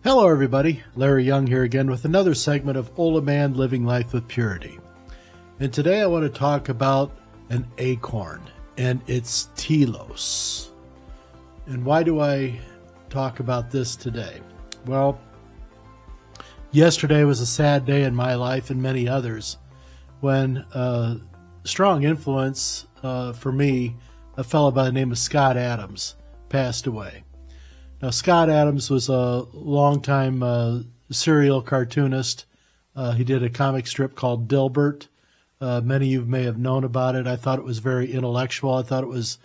Hello everybody, Larry Young here again with another segment of OLaMan Living Life with Purity. And today I want to talk about an acorn and its telos. And why do I talk about this today? Well, yesterday was a sad day in my life and many others when a strong influence for me, a fellow by the name of Scott Adams, passed away. Now, Scott Adams was a longtime serial cartoonist. He did a comic strip called Dilbert. Many of you may have known about it. I thought it was very intellectual. I thought it was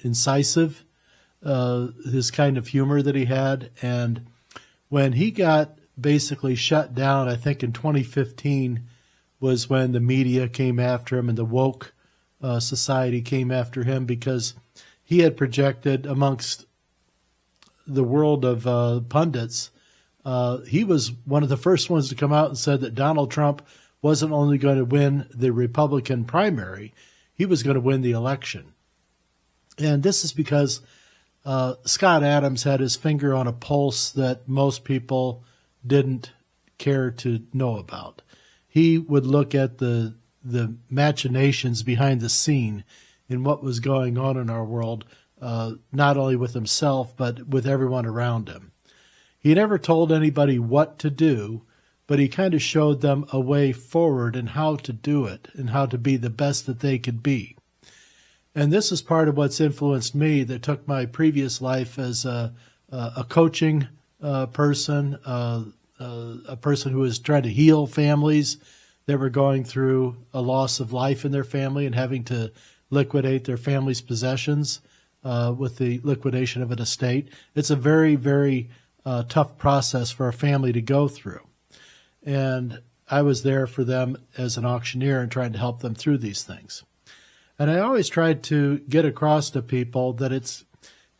incisive, his kind of humor that he had. And when he got basically shut down, I think in 2015 was when the media came after him and the woke society came after him because he had projected amongst the world of pundits. He was one of the first ones to come out and said that Donald Trump wasn't only going to win the Republican primary, he was going to win the election. And this is because Scott Adams had his finger on a pulse that most people didn't care to know about. He would look at the machinations behind the scene in what was going on in our world, not only with himself, but with everyone around him. He never told anybody what to do, but he kind of showed them a way forward and how to do it and how to be the best that they could be. And this is part of what's influenced me that took my previous life as a coaching person, a person who was trying to heal families that were going through a loss of life in their family and having to liquidate their family's possessions with the liquidation of an estate. It's a very, very tough process for a family to go through. And I was there for them as an auctioneer and trying to help them through these things. And I always tried to get across to people that it's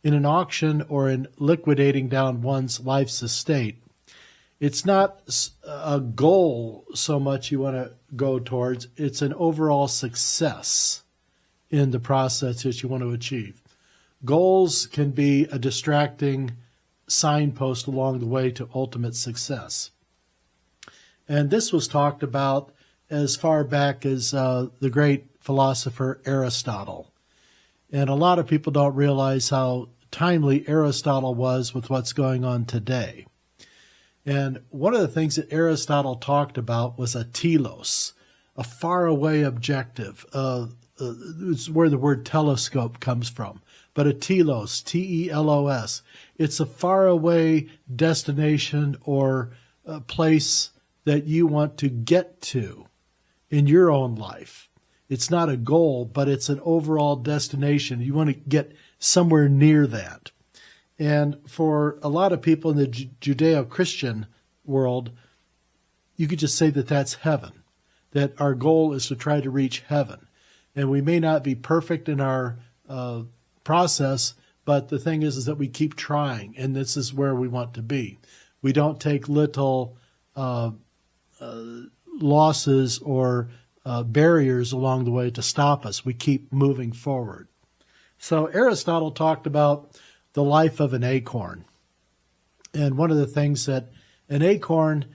in an auction or in liquidating down one's life's estate, it's not a goal so much you want to go towards, it's an overall success in the process that you want to achieve. Goals can be a distracting signpost along the way to ultimate success. And this was talked about as far back as the great philosopher Aristotle. And a lot of people don't realize how timely Aristotle was with what's going on today. And one of the things that Aristotle talked about was a telos, a faraway objective. It's where the word telescope comes from. But a telos, T-E-L-O-S, it's a faraway destination or a place that you want to get to in your own life. It's not a goal, but it's an overall destination. You want to get somewhere near that. And for a lot of people in the Judeo-Christian world, you could just say that that's heaven, that our goal is to try to reach heaven. And we may not be perfect in our process, but the thing is that we keep trying, and this is where we want to be. We don't take little losses or barriers along the way to stop us. We keep moving forward. So Aristotle talked about the life of an acorn. And one of the things that an acorn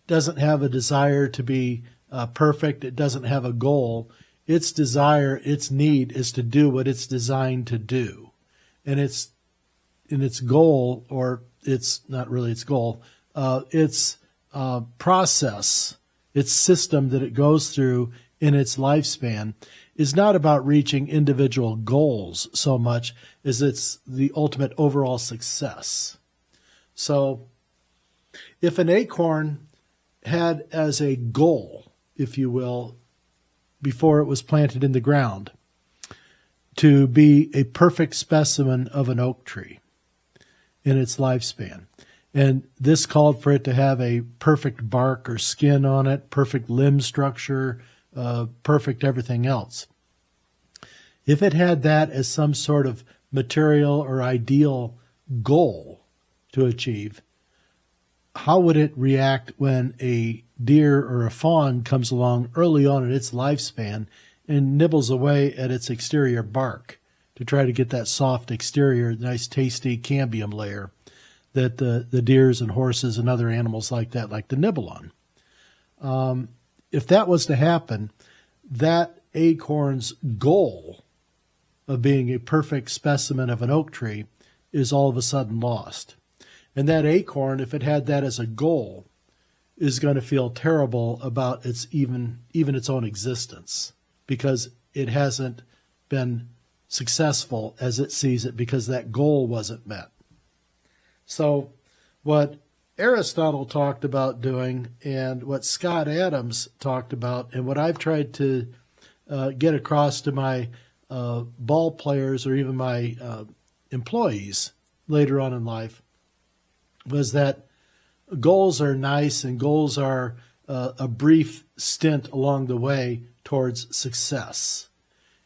doesn't have a desire to be perfect. It doesn't have a goal. Its desire, its need is to do what it's designed to do. And its goal, or it's not really its goal, its process, its system that it goes through in its lifespan is not about reaching individual goals so much as it's the ultimate overall success. So if an acorn had as a goal, if you will, before it was planted in the ground, to be a perfect specimen of an oak tree in its lifespan, and this called for it to have a perfect bark or skin on it, perfect limb structure, perfect everything else. If it had that as some sort of material or ideal goal to achieve, how would it react when a deer or a fawn comes along early on in its lifespan and nibbles away at its exterior bark to try to get that soft exterior, nice tasty cambium layer that the deers and horses and other animals like that like to nibble on. If that was to happen, that acorn's goal of being a perfect specimen of an oak tree is all of a sudden lost. And that acorn, if it had that as a goal, is going to feel terrible about its even its own existence, because it hasn't been successful as it sees it because that goal wasn't met. So what Aristotle talked about doing, and what Scott Adams talked about, and what I've tried to get across to my ball players or even my employees later on in life, was that goals are nice, and goals are a brief stint along the way towards success.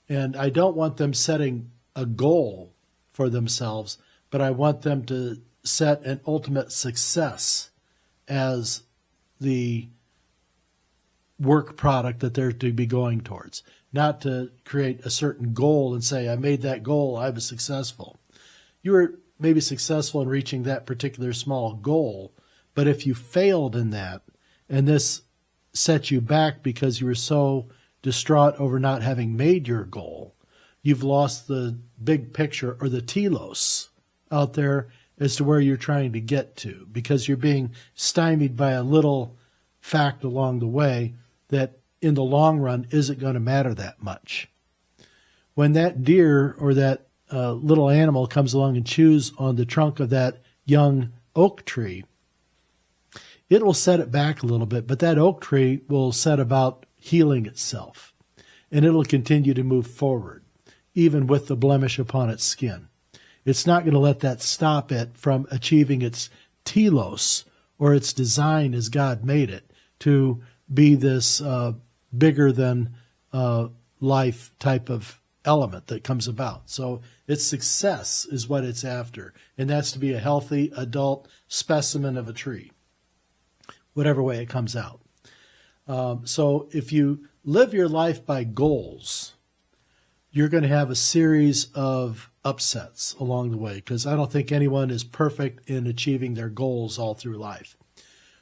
And I don't want them setting a goal for themselves, but I want them to set an ultimate success as the work product that they're to be going towards. Not to create a certain goal and say, I made that goal, I was successful. You were maybe successful in reaching that particular small goal, but if you failed in that, and this set you back because you were so distraught over not having made your goal, you've lost the big picture, or the telos out there as to where you're trying to get to, because you're being stymied by a little fact along the way that in the long run isn't going to matter that much. When that deer or that little animal comes along and chews on the trunk of that young oak tree, it will set it back a little bit, but that oak tree will set about healing itself, and it'll continue to move forward, even with the blemish upon its skin. It's not going to let that stop it from achieving its telos, or its design as God made it, to be this bigger than life type of element that comes about. So its success is what it's after, and that's to be a healthy adult specimen of a tree, whatever way it comes out. So if you live your life by goals, you're going to have a series of upsets along the way, because I don't think anyone is perfect in achieving their goals all through life.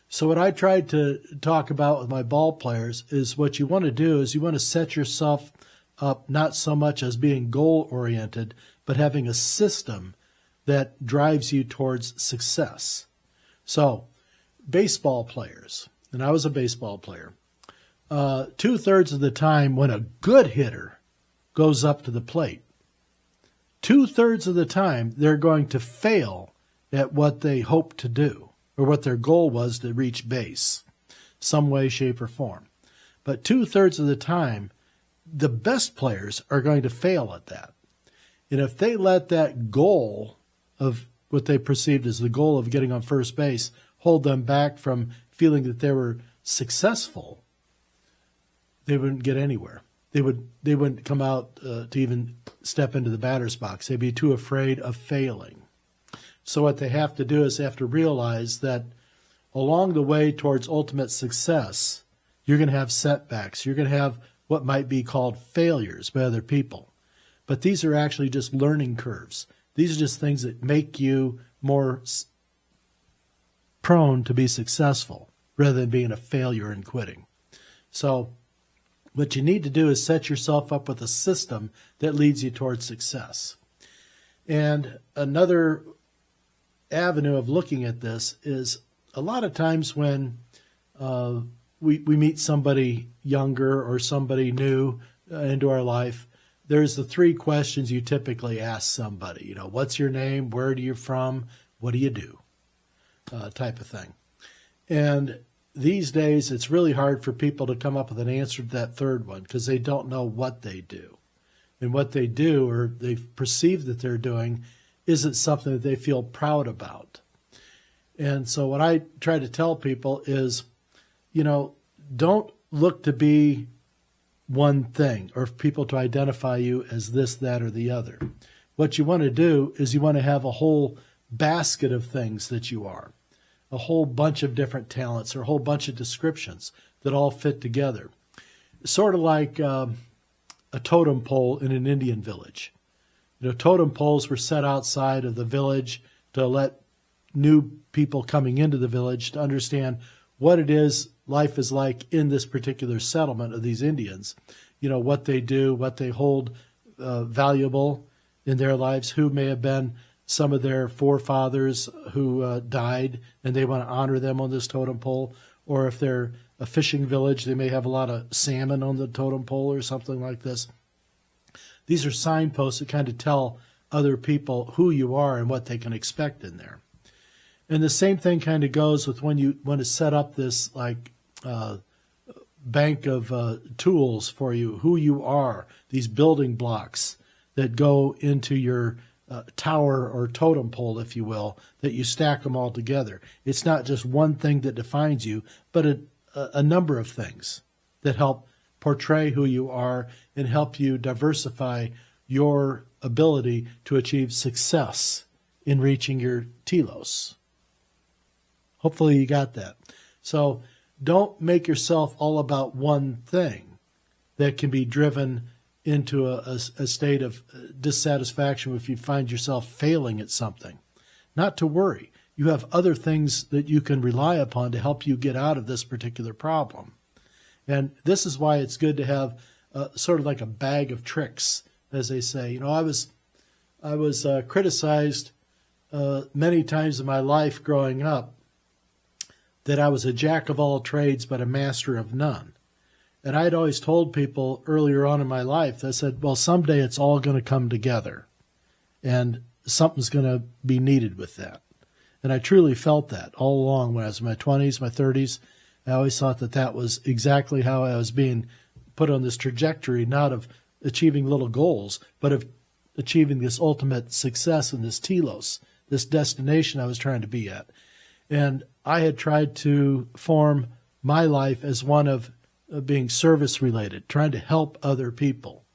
So what I tried to talk about with my ball players is what you want to do is you want to set yourself up not so much as being goal-oriented, but having a system that drives you towards success. So baseball players, and I was a baseball player, 2/3 of the time when a good hitter goes up to the plate, 2/3 of the time they're going to fail at what they hope to do, or what their goal was to reach base, some way, shape, or form. But 2/3 of the time, the best players are going to fail at that. And if they let that goal of what they perceived as the goal of getting on first base hold them back from feeling that they were successful, they wouldn't get anywhere. They wouldn't come out to even step into the batter's box. They'd be too afraid of failing. So what they have to do is they have to realize that along the way towards ultimate success, you're going to have setbacks. You're going to have what might be called failures by other people. But these are actually just learning curves. These are just things that make you more prone to be successful rather than being a failure and quitting. So what you need to do is set yourself up with a system that leads you towards success. And another avenue of looking at this is a lot of times when we meet somebody younger or somebody new into our life, there's the 3 questions you typically ask somebody. You know, what's your name? Where are you from? What do you do? Type of thing. And these days, it's really hard for people to come up with an answer to that 3rd one because they don't know what they do. And what they do, or they perceive that they're doing, isn't something that they feel proud about. And so what I try to tell people is, you know, don't look to be one thing or for people to identify you as this, that, or the other. What you want to do is you want to have a whole basket of things that you are, a whole bunch of different talents or a whole bunch of descriptions that all fit together. Sort of like a totem pole in an Indian village. You know, totem poles were set outside of the village to let new people coming into the village to understand what it is life is like in this particular settlement of these Indians. You know, what they do, what they hold valuable in their lives, who may have been some of their forefathers who died, and they want to honor them on this totem pole. Or if they're a fishing village, they may have a lot of salmon on the totem pole or something like this. These are signposts that kind of tell other people who you are and what they can expect in there. And the same thing kind of goes with when you want to set up this like bank of tools for you, who you are, these building blocks that go into your tower or totem pole, if you will, that you stack them all together. It's not just one thing that defines you, but a number of things that help portray who you are and help you diversify your ability to achieve success in reaching your telos. Hopefully you got that. So don't make yourself all about one thing that can be driven into a state of dissatisfaction if you find yourself failing at something. Not to worry. You have other things that you can rely upon to help you get out of this particular problem. And this is why it's good to have sort of like a bag of tricks, as they say. You know, I was criticized many times in my life growing up that I was a jack of all trades but a master of none. And I'd always told people earlier on in my life, I said, well, someday it's all going to come together and something's going to be needed with that. And I truly felt that all along when I was in my 20s, my 30s. I always thought that that was exactly how I was being put on this trajectory, not of achieving little goals, but of achieving this ultimate success in this telos, this destination I was trying to be at. And I had tried to form my life as one of being service-related, trying to help other people,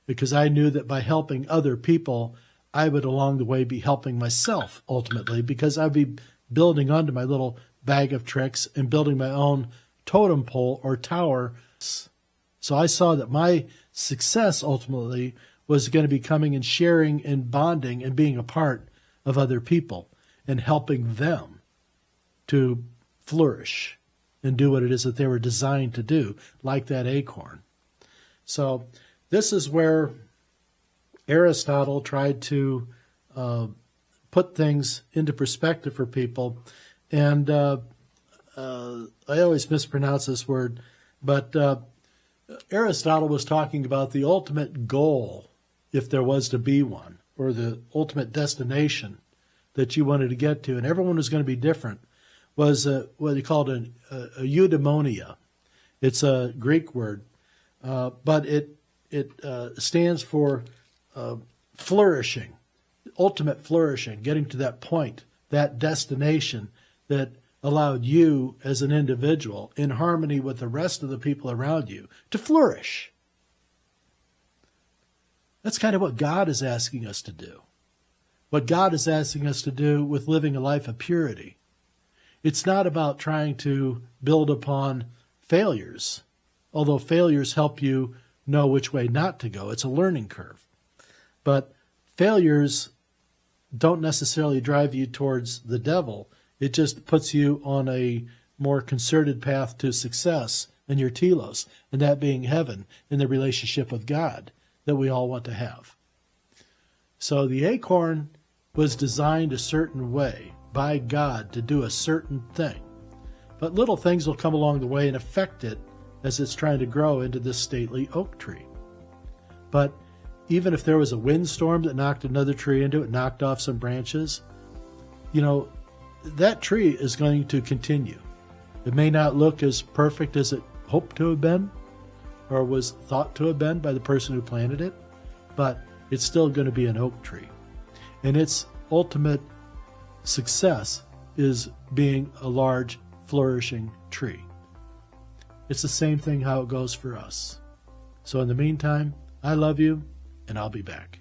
because I knew that by helping other people, I would along the way be helping myself ultimately, because I'd be building onto my little bag of tricks and building my own totem pole or tower. So I saw that my success ultimately was going to be coming and sharing and bonding and being a part of other people and helping them to flourish and do what it is that they were designed to do, like that acorn. So this is where Aristotle tried to put things into perspective for people. And I always mispronounce this word, but Aristotle was talking about the ultimate goal, if there was to be one, or the ultimate destination that you wanted to get to, and everyone was going to be different, was what he called a eudaimonia. It's a Greek word, but it stands for flourishing, ultimate flourishing, getting to that point, that destination that allowed you as an individual, in harmony with the rest of the people around you, to flourish. That's kind of what God is asking us to do. What God is asking us to do with living a life of purity. It's not about trying to build upon failures, although failures help you know which way not to go. It's a learning curve. But failures don't necessarily drive you towards the devil. It just puts you on a more concerted path to success in your telos, and that being heaven in the relationship with God that we all want to have. So the acorn was designed a certain way by God to do a certain thing. But little things will come along the way and affect it as it's trying to grow into this stately oak tree. But even if there was a windstorm that knocked another tree into it, knocked off some branches, you know, that tree is going to continue. It may not look as perfect as it hoped to have been or was thought to have been by the person who planted it, but it's still going to be an oak tree. And its ultimate success is being a large, flourishing tree. It's the same thing how it goes for us. So in the meantime, I love you, and I'll be back.